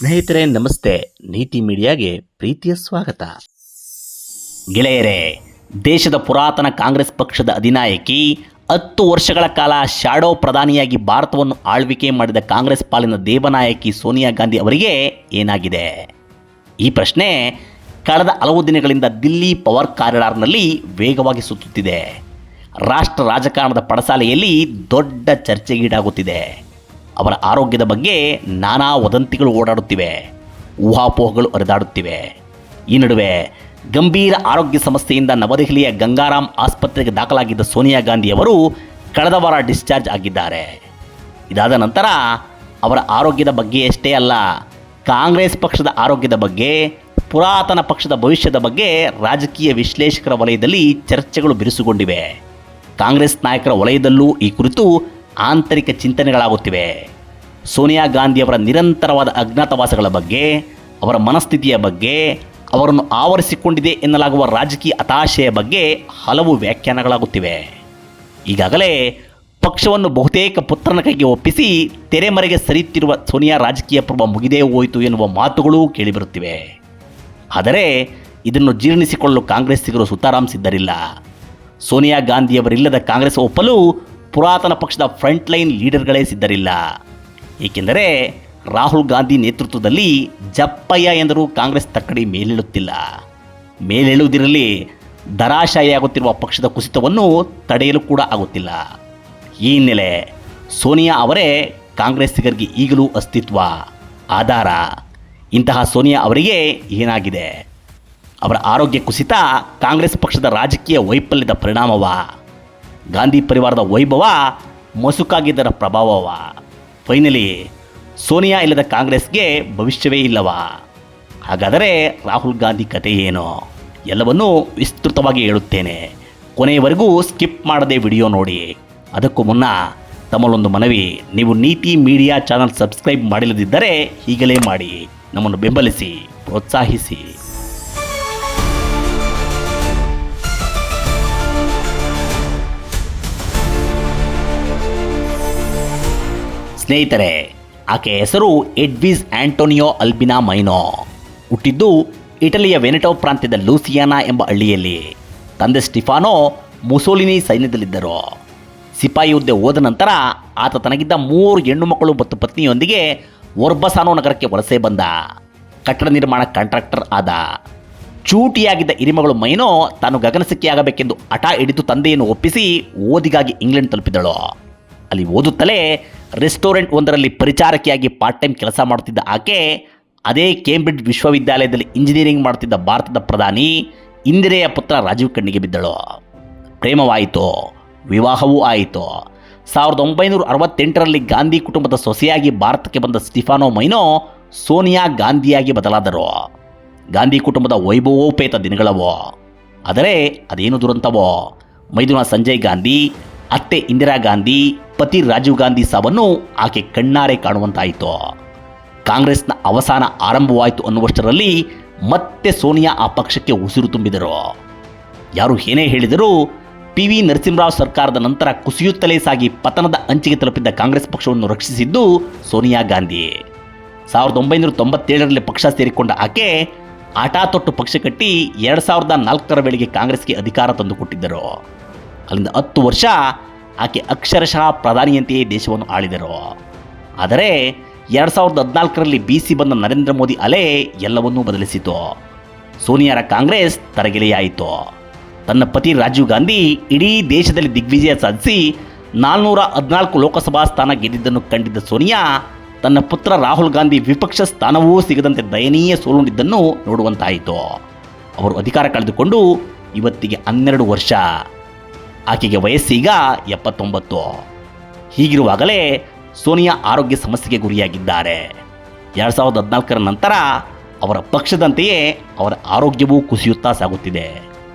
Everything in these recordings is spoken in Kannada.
ಸ್ನೇಹಿತರೆ ನಮಸ್ತೆ. ನೀತಿ ಮೀಡಿಯಾಗೆ ಪ್ರೀತಿಯ ಸ್ವಾಗತ. ಗೆಳೆಯರೇ, ದೇಶದ ಪುರಾತನ ಕಾಂಗ್ರೆಸ್ ಪಕ್ಷದ ಅಧಿನಾಯಕಿ 10 ವರ್ಷಗಳ ಕಾಲ ಶಾಡೋ ಪ್ರಧಾನಿಯಾಗಿ ಭಾರತವನ್ನು ಆಳ್ವಿಕೆ ಮಾಡಿದ ಕಾಂಗ್ರೆಸ್ ಪಾಲಿನ ದೇವನಾಯಕಿ ಸೋನಿಯಾ ಗಾಂಧಿ ಅವರಿಗೆ ಏನಾಗಿದೆ? ಈ ಪ್ರಶ್ನೆ ಕಳೆದ ಹಲವು ದಿನಗಳಿಂದ ದಿಲ್ಲಿ ಪವರ್ ಕಾರಿಡಾರ್ನಲ್ಲಿ ವೇಗವಾಗಿ ಸುತ್ತುತ್ತಿದೆ. ರಾಷ್ಟ್ರ ರಾಜಕಾರಣದ ಪಡಸಾಲೆಯಲ್ಲಿ ದೊಡ್ಡ ಚರ್ಚೆಗೀಡಾಗುತ್ತಿದೆ. ಅವರ ಆರೋಗ್ಯದ ಬಗ್ಗೆ ನಾನಾ ವದಂತಿಗಳು ಓಡಾಡುತ್ತಿವೆ, ಊಹಾಪೋಹಗಳು ಹರಿದಾಡುತ್ತಿವೆ. ಈ ನಡುವೆ ಗಂಭೀರ ಆರೋಗ್ಯ ಸಮಸ್ಯೆಯಿಂದ ನವದೆಹಲಿಯ ಗಂಗಾರಾಮ್ ಆಸ್ಪತ್ರೆಗೆ ದಾಖಲಾಗಿದ್ದ ಸೋನಿಯಾ ಗಾಂಧಿ ಅವರು ಕಳೆದ ವಾರ ಡಿಸ್ಚಾರ್ಜ್ ಆಗಿದ್ದಾರೆ. ಇದಾದ ನಂತರ ಅವರ ಆರೋಗ್ಯದ ಬಗ್ಗೆಯಷ್ಟೇ ಅಲ್ಲ, ಕಾಂಗ್ರೆಸ್ ಪಕ್ಷದ ಆರೋಗ್ಯದ ಬಗ್ಗೆ, ಪುರಾತನ ಪಕ್ಷದ ಭವಿಷ್ಯದ ಬಗ್ಗೆ ರಾಜಕೀಯ ವಿಶ್ಲೇಷಕರ ವಲಯದಲ್ಲಿ ಚರ್ಚೆಗಳು ಬಿರುಸುಗೊಂಡಿವೆ. ಕಾಂಗ್ರೆಸ್ ನಾಯಕರ ವಲಯದಲ್ಲೂ ಈ ಕುರಿತು ಆಂತರಿಕ ಚಿಂತನೆಗಳಾಗುತ್ತಿವೆ. ಸೋನಿಯಾ ಗಾಂಧಿಯವರ ನಿರಂತರವಾದ ಅಜ್ಞಾತವಾಸಗಳ ಬಗ್ಗೆ, ಅವರ ಮನಸ್ಥಿತಿಯ ಬಗ್ಗೆ, ಅವರನ್ನು ಆವರಿಸಿಕೊಂಡಿದೆ ಎನ್ನಲಾಗುವ ರಾಜಕೀಯ ಹತಾಶೆಯ ಬಗ್ಗೆ ಹಲವು ವ್ಯಾಖ್ಯಾನಗಳಾಗುತ್ತಿವೆ. ಈಗಾಗಲೇ ಪಕ್ಷವನ್ನು ಬಹುತೇಕ ಪುತ್ರನ ಕೈಗೆ ಒಪ್ಪಿಸಿ ತೆರೆಮರೆಗೆ ಸರಿಯುತ್ತಿರುವ ಸೋನಿಯಾ ರಾಜಕೀಯ ಪರ್ವ ಮುಗಿದೇ ಹೋಯಿತು ಎನ್ನುವ ಮಾತುಗಳೂ ಕೇಳಿಬರುತ್ತಿವೆ. ಆದರೆ ಇದನ್ನು ಜೀರ್ಣಿಸಿಕೊಳ್ಳಲು ಕಾಂಗ್ರೆಸ್ಸಿಗರು ಸುತಾರಾಮ್ ಸಿದ್ಧರಿಲ್ಲ. ಸೋನಿಯಾ ಗಾಂಧಿಯವರಿಲ್ಲದ ಕಾಂಗ್ರೆಸ್ ಒಪ್ಪಲು ಪುರಾತನ ಪಕ್ಷದ ಫ್ರಂಟ್ ಲೈನ್ ಲೀಡರ್ಗಳೇ ಸಿದ್ಧರಿಲ್ಲ. ಏಕೆಂದರೆ ರಾಹುಲ್ ಗಾಂಧಿ ನೇತೃತ್ವದಲ್ಲಿ ಜಪ್ಪಯ್ಯ ಎಂದರೂ ಕಾಂಗ್ರೆಸ್ ತಕ್ಕಡಿ ಮೇಲೇಳುತ್ತಿಲ್ಲ. ಮೇಲೇಳುವುದಿರಲಿ, ಧರಾಶಾಯಿಯಾಗುತ್ತಿರುವ ಪಕ್ಷದ ಕುಸಿತವನ್ನು ತಡೆಯಲು ಕೂಡ ಆಗುತ್ತಿಲ್ಲ. ಈ ಹಿನ್ನೆಲೆ ಸೋನಿಯಾ ಅವರೇ ಕಾಂಗ್ರೆಸ್ಸಿಗರಿಗೆ ಈಗಲೂ ಅಸ್ತಿತ್ವ, ಆಧಾರ. ಇಂತಹ ಸೋನಿಯಾ ಅವರಿಗೆ ಏನಾಗಿದೆ? ಅವರ ಆರೋಗ್ಯ ಕುಸಿತ ಕಾಂಗ್ರೆಸ್ ಪಕ್ಷದ ರಾಜಕೀಯ ವೈಫಲ್ಯದ ಪರಿಣಾಮವಾ? ಗಾಂಧಿ ಪರಿವಾರದ ವೈಭವ ಮಸುಕಾಗಿದ್ದರ ಪ್ರಭಾವವ? ಫೈನಲಿ ಸೋನಿಯಾ ಇಲ್ಲದ ಕಾಂಗ್ರೆಸ್ಗೆ ಭವಿಷ್ಯವೇ ಇಲ್ಲವಾ? ಹಾಗಾದರೆ ರಾಹುಲ್ ಗಾಂಧಿ ಕತೆ ಏನು? ಎಲ್ಲವನ್ನೂ ವಿಸ್ತೃತವಾಗಿ ಹೇಳುತ್ತೇನೆ. ಕೊನೆಯವರೆಗೂ ಸ್ಕಿಪ್ ಮಾಡದೆ ವಿಡಿಯೋ ನೋಡಿ. ಅದಕ್ಕೂ ಮುನ್ನ ತಮ್ಮಲ್ಲೊಂದು ಮನವಿ, ನೀವು ನೀತಿ ಮೀಡಿಯಾ ಚಾನಲ್ ಸಬ್ಸ್ಕ್ರೈಬ್ ಮಾಡಿಲ್ಲದಿದ್ದರೆ ಈಗಲೇ ಮಾಡಿ, ನಮ್ಮನ್ನು ಬೆಂಬಲಿಸಿ, ಪ್ರೋತ್ಸಾಹಿಸಿ. ಸ್ನೇಹಿತರೆ, ಆಕೆಯ ಹೆಸರು ಎಡ್ವಿಸ್ ಆಂಟೋನಿಯೋ ಅಲ್ಬಿನಾ ಮೈನೋ. ಹುಟ್ಟಿದ್ದು ಇಟಲಿಯ ವೆನೆಟೋ ಪ್ರಾಂತ್ಯದ ಲೂಸಿಯಾನಾ ಎಂಬ ಹಳ್ಳಿಯಲ್ಲಿ. ತಂದೆ ಸ್ಟಿಫಾನೋ ಮುಸೋಲಿನಿ ಸೈನ್ಯದಲ್ಲಿದ್ದರು. ಸಿಪಾಯಿ ಹುದ್ದೆ ಹೋದ ನಂತರ ಆತ ತನಗಿದ್ದ 3 ಹೆಣ್ಣು ಮಕ್ಕಳು ಮತ್ತು ಪತ್ನಿಯೊಂದಿಗೆ ಒರ್ಬಸಾನೋ ನಗರಕ್ಕೆ ವಲಸೆ ಬಂದ. ಕಟ್ಟಡ ನಿರ್ಮಾಣ ಕಾಂಟ್ರಾಕ್ಟರ್ ಆದ. ಚೂಟಿಯಾಗಿದ್ದ ಹಿರಿಮಗಳು ಮೈನೋ ತಾನು ಗಗನಚುಕ್ಕಿಯಾಗಬೇಕೆಂದು ಹಠ ಹಿಡಿದು ತಂದೆಯನ್ನು ಒಪ್ಪಿಸಿ ಓದಿಗಾಗಿ ಇಂಗ್ಲೆಂಡ್ ತಲುಪಿದಳು. ಅಲ್ಲಿ ಓದುತ್ತಲೇ ರೆಸ್ಟೋರೆಂಟ್ ಒಂದರಲ್ಲಿ ಪರಿಚಾರಕಿಯಾಗಿ ಪಾರ್ಟ್ ಟೈಮ್ ಕೆಲಸ ಮಾಡುತ್ತಿದ್ದ ಆಕೆ ಅದೇ ಕೇಂಬ್ರಿಡ್ಜ್ ವಿಶ್ವವಿದ್ಯಾಲಯದಲ್ಲಿ ಇಂಜಿನಿಯರಿಂಗ್ ಮಾಡುತ್ತಿದ್ದ ಭಾರತದ ಪ್ರಧಾನಿ ಇಂದಿರೆಯ ಪುತ್ರ ರಾಜೀವ್ ಕಣ್ಣಿಗೆ ಬಿದ್ದಳು. ಪ್ರೇಮವಾಯಿತು, ವಿವಾಹವೂ ಆಯಿತು. 1968ರಲ್ಲಿ ಗಾಂಧಿ ಕುಟುಂಬದ ಸೊಸೆಯಾಗಿ ಭಾರತಕ್ಕೆ ಬಂದ ಸ್ಟಿಫಾನೋ ಮೈನೋ ಸೋನಿಯಾ ಗಾಂಧಿಯಾಗಿ ಬದಲಾದರು. ಗಾಂಧಿ ಕುಟುಂಬದ ವೈಭವೋಪೇತ ದಿನಗಳವೋ. ಆದರೆ ಅದೇನು ದುರಂತವೋ, ಮೈದುನ ಸಂಜಯ್ ಗಾಂಧಿ, ಅತ್ತೆ ಇಂದಿರಾ ಗಾಂಧಿ, ಪತಿ ರಾಜೀವ್ ಗಾಂಧಿ ಸಾವನ್ನು ಆಕೆ ಕಣ್ಣಾರೆ ಕಾಣುವಂತಾಯಿತು. ಕಾಂಗ್ರೆಸ್ನ ಅವಸಾನ ಆರಂಭವಾಯಿತು ಅನ್ನುವಷ್ಟರಲ್ಲಿ ಮತ್ತೆ ಸೋನಿಯಾ ಆ ಪಕ್ಷಕ್ಕೆ ಉಸಿರು ತುಂಬಿದರು. ಯಾರು ಏನೇ ಹೇಳಿದರೂ PV ನರಸಿಂಹರಾವ್ ಸರ್ಕಾರದ ನಂತರ ಕುಸಿಯುತ್ತಲೇ ಸಾಗಿ ಪತನದ ಅಂಚಿಗೆ ತಲುಪಿದ್ದ ಕಾಂಗ್ರೆಸ್ ಪಕ್ಷವನ್ನು ರಕ್ಷಿಸಿದ್ದು ಸೋನಿಯಾ ಗಾಂಧಿ. 1997ರಲ್ಲಿ ಪಕ್ಷ ಸೇರಿಕೊಂಡ ಆಕೆ ಆಟ ತೊಟ್ಟು ಪಕ್ಷ ಕಟ್ಟಿ 2004ರ ವೇಳೆಗೆ ಕಾಂಗ್ರೆಸ್ಗೆ ಅಧಿಕಾರ ತಂದುಕೊಟ್ಟಿದ್ದರು. ಅಲ್ಲಿಂದ 10 ವರ್ಷ ಆಕೆ ಅಕ್ಷರಶಃ ಪ್ರಧಾನಿಯಂತೆಯೇ ದೇಶವನ್ನು ಆಳಿದರು. ಆದರೆ 2014ರಲ್ಲಿ BC ಬಂದ ನರೇಂದ್ರ ಮೋದಿ ಅಲೆ ಎಲ್ಲವನ್ನೂ ಬದಲಿಸಿತು. ಸೋನಿಯಾರ ಕಾಂಗ್ರೆಸ್ ತರಗೆಲೆಯಾಯಿತು. ತನ್ನ ಪತಿ ರಾಜೀವ್ ಗಾಂಧಿ ಇಡೀ ದೇಶದಲ್ಲಿ ದಿಗ್ವಿಜಯ ಸಾಧಿಸಿ 414 ಲೋಕಸಭಾ ಸ್ಥಾನ ಗೆದ್ದಿದ್ದನ್ನು ಕಂಡಿದ್ದ ಸೋನಿಯಾ ತನ್ನ ಪುತ್ರ ರಾಹುಲ್ ಗಾಂಧಿ ವಿಪಕ್ಷ ಸ್ಥಾನವೂ ಸಿಗದಂತೆ ದಯನೀಯ ಸೋಲುಂಡಿದ್ದನ್ನು ನೋಡುವಂತಾಯಿತು. ಅವರು ಅಧಿಕಾರ ಕಳೆದುಕೊಂಡು ಇವತ್ತಿಗೆ 12 ವರ್ಷ. ಆಕೆಗೆ ವಯಸ್ಸೀಗ 79. ಹೀಗಿರುವಾಗಲೇ ಸೋನಿಯಾ ಆರೋಗ್ಯ ಸಮಸ್ಯೆಗೆ ಗುರಿಯಾಗಿದ್ದಾರೆ. 2014ರ ನಂತರ ಅವರ ಪಕ್ಷದಂತೆಯೇ ಅವರ ಆರೋಗ್ಯವೂ ಕುಸಿಯುತ್ತಾ ಸಾಗುತ್ತಿದೆ.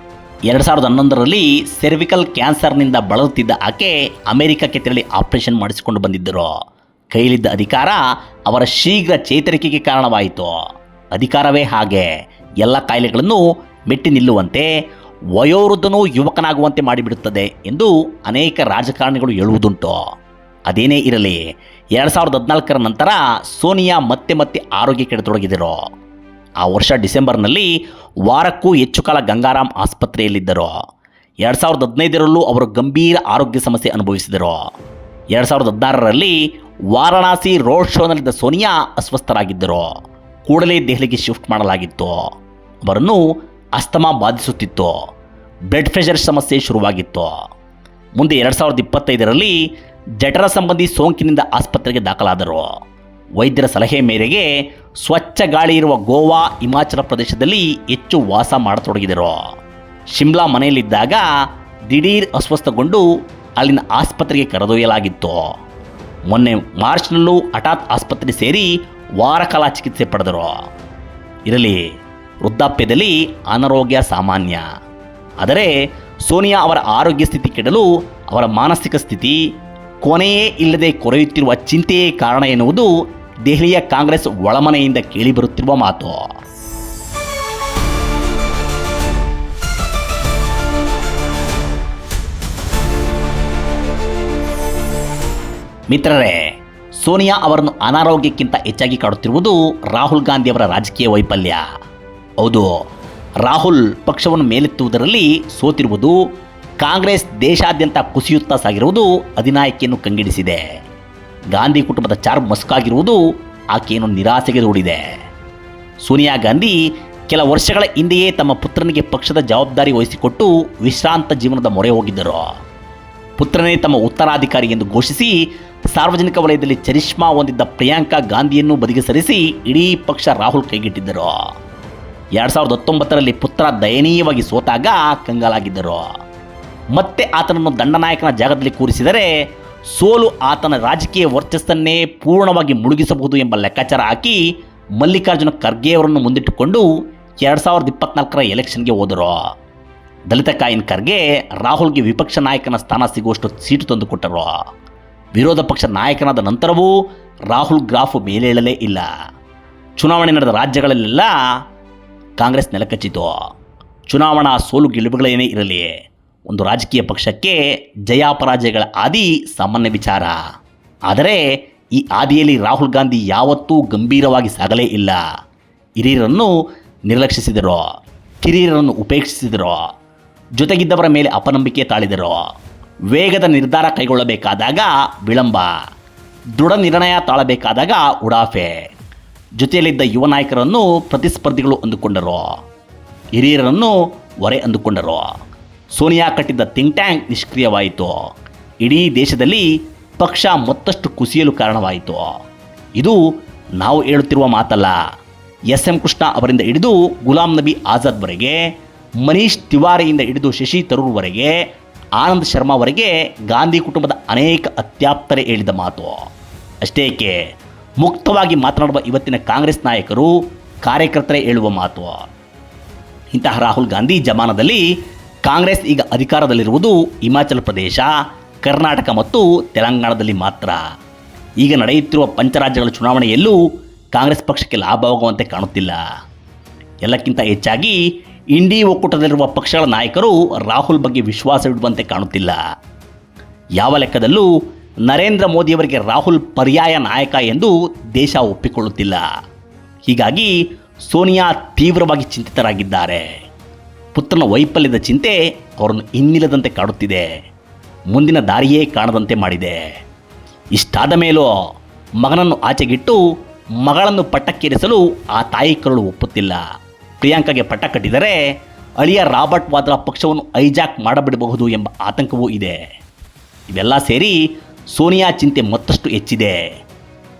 2011ರಲ್ಲಿ ಸೆರ್ವಿಕಲ್ ಕ್ಯಾನ್ಸರ್ನಿಂದ ಬಳಲುತ್ತಿದ್ದ ಆಕೆ ಅಮೆರಿಕಕ್ಕೆ ತೆರಳಿ ಆಪರೇಷನ್ ಮಾಡಿಸಿಕೊಂಡು ಬಂದಿದ್ದರು. ಕೈಲಿದ್ದ ಅಧಿಕಾರ ಅವರ ಶೀಘ್ರ ಚೇತರಿಕೆಗೆ ಕಾರಣವಾಯಿತು. ಅಧಿಕಾರವೇ ಹಾಗೆ ಎಲ್ಲ ಕಾಯಿಲೆಗಳನ್ನು ಮೆಟ್ಟಿ ನಿಲ್ಲುವಂತೆ, ವಯೋವೃದ್ಧನೂ ಯುವಕನಾಗುವಂತೆ ಮಾಡಿಬಿಡುತ್ತದೆ ಎಂದು ಅನೇಕ ರಾಜಕಾರಣಿಗಳು ಹೇಳುವುದುಂಟು. ಅದೇನೇ ಇರಲಿ 2014 ನಂತರ ಸೋನಿಯಾ ಮತ್ತೆ ಮತ್ತೆ ಆರೋಗ್ಯ ಕೆಡತೊಡಗಿದರು. ಆ ವರ್ಷ ಡಿಸೆಂಬರ್ನಲ್ಲಿ ವಾರಕ್ಕೂ ಹೆಚ್ಚು ಕಾಲ ಗಂಗಾರಾಮ್ ಆಸ್ಪತ್ರೆಯಲ್ಲಿದ್ದರು. 2015ರಲ್ಲೂ ಅವರು ಗಂಭೀರ ಆರೋಗ್ಯ ಸಮಸ್ಯೆ ಅನುಭವಿಸಿದರು. 2016ರಲ್ಲಿ ವಾರಣಾಸಿ ರೋಡ್ ಶೋನಲ್ಲಿದ್ದ ಸೋನಿಯಾ ಅಸ್ವಸ್ಥರಾಗಿದ್ದರು. ಕೂಡಲೇ ದೆಹಲಿಗೆ ಶಿಫ್ಟ್ ಮಾಡಲಾಗಿತ್ತು. ಅವರನ್ನು ಅಸ್ತಮಾ ಬಾಧಿಸುತ್ತಿತ್ತು. ಬ್ಲಡ್ ಪ್ರೆಷರ್ ಸಮಸ್ಯೆ ಶುರುವಾಗಿತ್ತು. ಮುಂದೆ 2025ರಲ್ಲಿ ಜಠರ ಸಂಬಂಧಿ ಸೋಂಕಿನಿಂದ ಆಸ್ಪತ್ರೆಗೆ ದಾಖಲಾದರು. ವೈದ್ಯರ ಸಲಹೆ ಮೇರೆಗೆ ಸ್ವಚ್ಛ ಗಾಳಿ ಇರುವ ಗೋವಾ, ಹಿಮಾಚಲ ಪ್ರದೇಶದಲ್ಲಿ ಹೆಚ್ಚು ವಾಸ ಮಾಡತೊಡಗಿದರು. ಶಿಮ್ಲಾ ಮನೆಯಲ್ಲಿದ್ದಾಗ ದಿಢೀರ್ ಅಸ್ವಸ್ಥಗೊಂಡು ಅಲ್ಲಿನ ಆಸ್ಪತ್ರೆಗೆ ಕರೆದೊಯ್ಯಲಾಗಿತ್ತು. ಮೊನ್ನೆ ಮಾರ್ಚ್ನಲ್ಲೂ ಹಠಾತ್ ಆಸ್ಪತ್ರೆ ಸೇರಿ ವಾರ ಕಾಲ ಚಿಕಿತ್ಸೆ ಪಡೆದರು. ಇರಲಿ, ವೃದ್ಧಾಪ್ಯದಲ್ಲಿ ಅನಾರೋಗ್ಯ ಸಾಮಾನ್ಯ. ಆದರೆ ಸೋನಿಯಾ ಅವರ ಆರೋಗ್ಯ ಸ್ಥಿತಿ ಕೆಡಲು ಅವರ ಮಾನಸಿಕ ಸ್ಥಿತಿ, ಕೊನೆಯೇ ಇಲ್ಲದೆ ಕೊರೆಯುತ್ತಿರುವ ಚಿಂತೆಯೇ ಕಾರಣ ಎನ್ನುವುದು ದೆಹಲಿಯ ಕಾಂಗ್ರೆಸ್ ಒಳಮನೆಯಿಂದ ಕೇಳಿಬರುತ್ತಿರುವ ಮಾತು. ಮಿತ್ರರೇ, ಸೋನಿಯಾ ಅವರನ್ನು ಅನಾರೋಗ್ಯಕ್ಕಿಂತ ಹೆಚ್ಚಾಗಿ ಕಾಡುತ್ತಿರುವುದು ರಾಹುಲ್ ಗಾಂಧಿ ಅವರ ರಾಜಕೀಯ ವೈಫಲ್ಯ. ಹೌದು, ರಾಹುಲ್ ಪಕ್ಷವನ್ನು ಮೇಲೆತ್ತುವುದರಲ್ಲಿ ಸೋತಿರುವುದು, ಕಾಂಗ್ರೆಸ್ ದೇಶಾದ್ಯಂತ ಕುಸಿಯುತ್ತಾ ಸಾಗಿರುವುದು ಅಧಿನಾಯಕಿಯನ್ನು ಕಂಗೆಡಿಸಿದೆ. ಗಾಂಧಿ ಕುಟುಂಬದ ಚಾರ್ಮ್ ಮಸ್ಕಾಗಿರುವುದು ಆಕೆಯನ್ನು ನಿರಾಸೆಗೆ ದೂಡಿದೆ. ಸೋನಿಯಾ ಗಾಂಧಿ ಕೆಲ ವರ್ಷಗಳ ಹಿಂದೆಯೇ ತಮ್ಮ ಪುತ್ರನಿಗೆ ಪಕ್ಷದ ಜವಾಬ್ದಾರಿ ವಹಿಸಿಕೊಟ್ಟು ವಿಶ್ರಾಂತ ಜೀವನದ ಮೊರೆ ಹೋಗಿದ್ದರು. ಪುತ್ರನೇ ತಮ್ಮ ಉತ್ತರಾಧಿಕಾರಿ ಎಂದು ಘೋಷಿಸಿ ಸಾರ್ವಜನಿಕ ವಲಯದಲ್ಲಿ ಚರಿಷ್ಮಾ ಹೊಂದಿದ್ದ ಪ್ರಿಯಾಂಕಾ ಗಾಂಧಿಯನ್ನು ಬದಿಗೆ ಸರಿಸಿ ಇಡೀ ಪಕ್ಷ ರಾಹುಲ್ ಕೈಗೆಟ್ಟಿದ್ದರು. 2019ರಲ್ಲಿ ಪುತ್ರ ದಯನೀಯವಾಗಿ ಸೋತಾಗ ಕಂಗಾಲಾಗಿದ್ದರು. ಮತ್ತೆ ಆತನನ್ನು ದಂಡನಾಯಕನ ಜಾಗದಲ್ಲಿ ಕೂರಿಸಿದರೆ ಸೋಲು ಆತನ ರಾಜಕೀಯ ವರ್ಚಸ್ಸನ್ನೇ ಪೂರ್ಣವಾಗಿ ಮುಳುಗಿಸಬಹುದು ಎಂಬ ಲೆಕ್ಕಾಚಾರ ಹಾಕಿ ಮಲ್ಲಿಕಾರ್ಜುನ ಖರ್ಗೆ ಅವರನ್ನು ಮುಂದಿಟ್ಟುಕೊಂಡು 2024ರ ಎಲೆಕ್ಷನ್ಗೆ ಹೋದರು. ದಲಿತ ಕಾಯಿನ್ ಖರ್ಗೆ ರಾಹುಲ್ಗೆ ವಿಪಕ್ಷ ನಾಯಕನ ಸ್ಥಾನ ಸಿಗುವಷ್ಟು ಸೀಟು ತಂದುಕೊಟ್ಟರು. ವಿರೋಧ ಪಕ್ಷ ನಾಯಕನಾದ ನಂತರವೂ ರಾಹುಲ್ ಗ್ರಾಫ್ ಮೇಲೇಳಲೇ ಇಲ್ಲ. ಚುನಾವಣೆ ನಡೆದ ರಾಜ್ಯಗಳಲ್ಲೆಲ್ಲ ಕಾಂಗ್ರೆಸ್ ನೆಲಕಚ್ಚಿತು. ಚುನಾವಣಾ ಸೋಲು ಗೆಲುವುಗಳೇನೇ ಇರಲಿ, ಒಂದು ರಾಜಕೀಯ ಪಕ್ಷಕ್ಕೆ ಜಯಾಪರಾಜಯಗಳ ಆದಿ ಸಾಮಾನ್ಯ ವಿಚಾರ. ಆದರೆ ಈ ಆದಿಯಲ್ಲಿ ರಾಹುಲ್ ಗಾಂಧಿ ಯಾವತ್ತೂ ಗಂಭೀರವಾಗಿ ಸಾಗಲೇ ಇಲ್ಲ. ಹಿರಿಯರನ್ನು ನಿರ್ಲಕ್ಷಿಸಿದರು, ಕಿರಿಯರನ್ನು ಉಪೇಕ್ಷಿಸಿದರು, ಜೊತೆಗಿದ್ದವರ ಮೇಲೆ ಅಪನಂಬಿಕೆ ತಾಳಿದರು. ವೇಗದ ನಿರ್ಧಾರ ಕೈಗೊಳ್ಳಬೇಕಾದಾಗ ವಿಳಂಬ, ದೃಢ ನಿರ್ಣಯ ತಾಳಬೇಕಾದಾಗ ಉಡಾಫೆ. ಜೊತೆಯಲ್ಲಿದ್ದ ಯುವ ನಾಯಕರನ್ನು ಪ್ರತಿಸ್ಪರ್ಧಿಗಳು ಅಂದುಕೊಂಡರು, ಹಿರಿಯರನ್ನು ಹೊರೆ ಅಂದುಕೊಂಡರು. ಸೋನಿಯಾ ಕಟ್ಟಿದ್ದ ಥಿಂಕ್ ಟ್ಯಾಂಕ್ ನಿಷ್ಕ್ರಿಯವಾಯಿತು. ಇಡೀ ದೇಶದಲ್ಲಿ ಪಕ್ಷ ಮತ್ತಷ್ಟು ಕುಸಿಯಲು ಕಾರಣವಾಯಿತು. ಇದು ನಾವು ಹೇಳುತ್ತಿರುವ ಮಾತಲ್ಲ. SM ಕೃಷ್ಣ ಅವರಿಂದ ಹಿಡಿದು ಗುಲಾಂ ನಬಿ ಆಜಾದ್ವರೆಗೆ, ಮನೀಶ್ ತಿವಾರಿಯಿಂದ ಹಿಡಿದು ಶಶಿ ತರೂರ್ವರೆಗೆ, ಆನಂದ್ ಶರ್ಮಾವರೆಗೆ ಗಾಂಧಿ ಕುಟುಂಬದ ಅನೇಕ ಅತ್ಯಾಪ್ತರೇ ಹೇಳಿದ ಮಾತು. ಅಷ್ಟೇ ಏಕೆ, ಮುಕ್ತವಾಗಿ ಮಾತನಾಡುವ ಇವತ್ತಿನ ಕಾಂಗ್ರೆಸ್ ನಾಯಕರು, ಕಾರ್ಯಕರ್ತರೇ ಹೇಳುವ ಮಾತು. ಇಂತಹ ರಾಹುಲ್ ಗಾಂಧಿ ಜಮಾನದಲ್ಲಿ ಕಾಂಗ್ರೆಸ್ ಈಗ ಅಧಿಕಾರದಲ್ಲಿರುವುದು ಹಿಮಾಚಲ ಪ್ರದೇಶ, ಕರ್ನಾಟಕ ಮತ್ತು ತೆಲಂಗಾಣದಲ್ಲಿ ಮಾತ್ರ. ಈಗ ನಡೆಯುತ್ತಿರುವ ಪಂಚರಾಜ್ಯಗಳ ಚುನಾವಣೆಯಲ್ಲೂ ಕಾಂಗ್ರೆಸ್ ಪಕ್ಷಕ್ಕೆ ಲಾಭವಾಗುವಂತೆ ಕಾಣುತ್ತಿಲ್ಲ. ಎಲ್ಲಕ್ಕಿಂತ ಹೆಚ್ಚಾಗಿ ಇಂಡಿ ಒಕ್ಕೂಟದಲ್ಲಿರುವ ಪಕ್ಷಗಳ ನಾಯಕರು ರಾಹುಲ್ ಬಗ್ಗೆ ವಿಶ್ವಾಸವಿಡುವಂತೆ ಕಾಣುತ್ತಿಲ್ಲ. ಯಾವ ಲೆಕ್ಕದಲ್ಲೂ ನರೇಂದ್ರ ಮೋದಿಯವರಿಗೆ ರಾಹುಲ್ ಪರ್ಯಾಯ ನಾಯಕ ಎಂದು ದೇಶ ಒಪ್ಪಿಕೊಳ್ಳುತ್ತಿಲ್ಲ. ಹೀಗಾಗಿ ಸೋನಿಯಾ ತೀವ್ರವಾಗಿ ಚಿಂತಿತರಾಗಿದ್ದಾರೆ. ಪುತ್ರನ ವೈಫಲ್ಯದ ಚಿಂತೆ ಅವರನ್ನು ಇನ್ನಿಲ್ಲದಂತೆ ಕಾಡುತ್ತಿದೆ, ಮುಂದಿನ ದಾರಿಯೇ ಕಾಣದಂತೆ ಮಾಡಿದೆ. ಇಷ್ಟಾದ ಮೇಲೂ ಮಗನನ್ನು ಆಚೆಗಿಟ್ಟು ಮಗಳನ್ನು ಪಟ್ಟಕ್ಕೇರಿಸಲು ಆ ತಾಯಿ ಕರುಳು ಒಪ್ಪುತ್ತಿಲ್ಲ. ಪ್ರಿಯಾಂಕಾಗೆ ಪಟ್ಟ ಕಟ್ಟಿದರೆ ಅಳಿಯ ರಾಬರ್ಟ್ ವಾದ್ರಾ ಪಕ್ಷವನ್ನು ಹೈಜಾಕ್ ಮಾಡಬಿಡಬಹುದು ಎಂಬ ಆತಂಕವೂ ಇದೆ. ಇವೆಲ್ಲ ಸೇರಿ ಸೋನಿಯಾ ಚಿಂತೆ ಮತ್ತಷ್ಟು ಹೆಚ್ಚಿದೆ.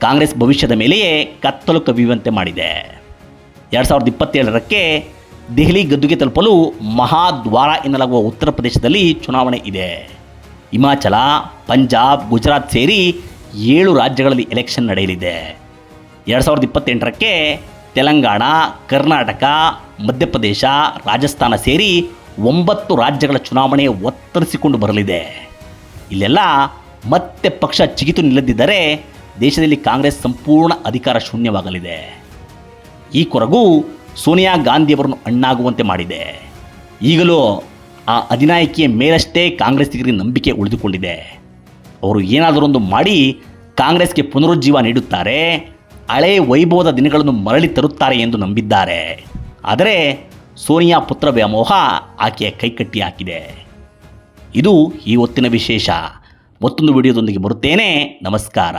ಕಾಂಗ್ರೆಸ್ ಭವಿಷ್ಯದ ಮೇಲೆಯೇ ಕತ್ತಲು ಕವಿಯುವಂತೆ ಮಾಡಿದೆ. 2027ಕ್ಕೆ ದೆಹಲಿ ಗದ್ದುಗೆ ತಲುಪಲು ಮಹಾದ್ವಾರ ಎನ್ನಲಾಗುವ ಉತ್ತರ ಪ್ರದೇಶದಲ್ಲಿ ಚುನಾವಣೆ ಇದೆ. ಹಿಮಾಚಲ, ಪಂಜಾಬ್, ಗುಜರಾತ್ ಸೇರಿ 7 ರಾಜ್ಯಗಳಲ್ಲಿ ಎಲೆಕ್ಷನ್ ನಡೆಯಲಿದೆ. 2028ಕ್ಕೆ ತೆಲಂಗಾಣ, ಕರ್ನಾಟಕ, ಮಧ್ಯಪ್ರದೇಶ, ರಾಜಸ್ಥಾನ ಸೇರಿ 9 ರಾಜ್ಯಗಳ ಚುನಾವಣೆ ಒತ್ತರಿಸಿಕೊಂಡು ಬರಲಿದೆ. ಇಲ್ಲೆಲ್ಲ ಮತ್ತೆ ಪಕ್ಷ ಚಿಗಿತು ನಿಲ್ಲದಿದ್ದರೆ ದೇಶದಲ್ಲಿ ಕಾಂಗ್ರೆಸ್ ಸಂಪೂರ್ಣ ಅಧಿಕಾರ ಶೂನ್ಯವಾಗಲಿದೆ. ಈ ಕೊರಗು ಸೋನಿಯಾ ಗಾಂಧಿಯವರನ್ನು ಅಣ್ಣಾಗುವಂತೆ ಮಾಡಿದೆ. ಈಗಲೂ ಆ ಅಧಿನಾಯಕಿಯ ಮೇಲಷ್ಟೇ ಕಾಂಗ್ರೆಸ್ಸಿಗರಿಗೆ ನಂಬಿಕೆ ಉಳಿದುಕೊಂಡಿದೆ. ಅವರು ಏನಾದರೊಂದು ಮಾಡಿ ಕಾಂಗ್ರೆಸ್ಗೆ ಪುನರುಜ್ಜೀವ ನೀಡುತ್ತಾರೆ, ಹಳೆ ವೈಭವದ ದಿನಗಳನ್ನು ಮರಳಿ ತರುತ್ತಾರೆ ಎಂದು ನಂಬಿದ್ದಾರೆ. ಆದರೆ ಸೋನಿಯಾ ಪುತ್ರ ವ್ಯಾಮೋಹ ಆಕೆಯ ಕೈಕಟ್ಟಿ ಹಾಕಿದೆ. ಇದು ಈ ಹೊತ್ತಿನ ವಿಶೇಷ. ಮತ್ತೊಂದು ವಿಡಿಯೋದೊಂದಿಗೆ ಬರುತ್ತೇನೆ. ನಮಸ್ಕಾರ.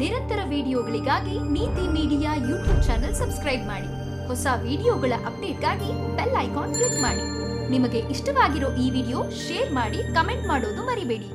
ನಿರಂತರ ವಿಡಿಯೋಗಳಿಗಾಗಿ ನೀತಿ ಮೀಡಿಯಾ ಯೂಟ್ಯೂಬ್ ಚಾನೆಲ್ ಸಬ್ಸ್ಕ್ರೈಬ್ ಮಾಡಿ. ಹೊಸ ವಿಡಿಯೋಗಳ ಅಪ್ಡೇಟ್ಗಾಗಿ ಬೆಲ್ ಐಕಾನ್ ಕ್ಲಿಕ್ ಮಾಡಿ. ನಿಮಗೆ ಇಷ್ಟವಾಗಿರೋ ಈ ವಿಡಿಯೋ ಶೇರ್ ಮಾಡಿ, ಕಮೆಂಟ್ ಮಾಡೋದು ಮರಿಬೇಡಿ.